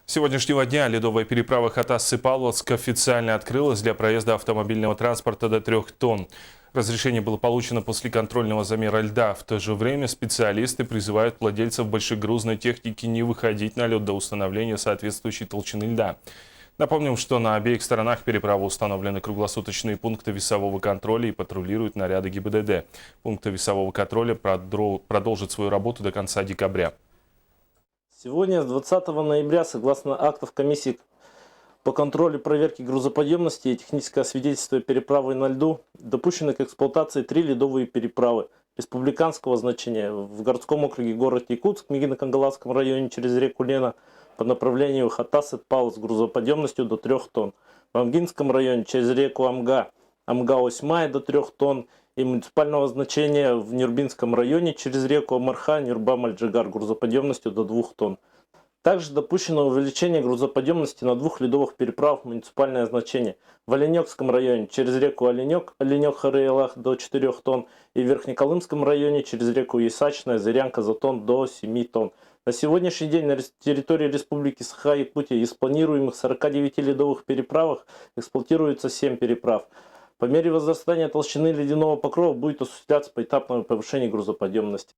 С сегодняшнего дня ледовая переправа Хатас-Павловск официально открылась для проезда автомобильного транспорта до 3 тонн. Разрешение было получено после контрольного замера льда. В то же время специалисты призывают владельцев большегрузной техники не выходить на лед до установления соответствующей толщины льда. Напомним, что на обеих сторонах переправы установлены круглосуточные пункты весового контроля и патрулируют наряды ГИБДД. Пункты весового контроля продолжат свою работу до конца декабря. Сегодня, с 20 ноября, согласно актов комиссии по контролю и проверке грузоподъемности и техническое свидетельство переправы на льду, допущены к эксплуатации 3 ледовые переправы республиканского значения в городском округе город Якутск, в Мегино-Кангаласском районе через реку Лена по направлению Хатас-Павловск с грузоподъемностью до 3 тонн, в Амгинском районе через реку Амга, Амга-Осьмая до 3 тонн и муниципального значения в Нюрбинском районе через реку Амарха, Нюрба-Мальджигар грузоподъемностью до 2 тонн. Также допущено увеличение грузоподъемности на 2 ледовых переправах муниципальное значение. В Оленёкском районе через реку Оленёк, Оленёк-Харейлах до 4 тонн и в Верхнеколымском районе через реку Ясачная, Зырянка-Затон до 7 тонн. На сегодняшний день на территории Республики Саха-Якутия из планируемых 49 ледовых переправах эксплуатируется 7 переправ. По мере возрастания толщины ледяного покрова будет осуществляться поэтапное повышение грузоподъемности.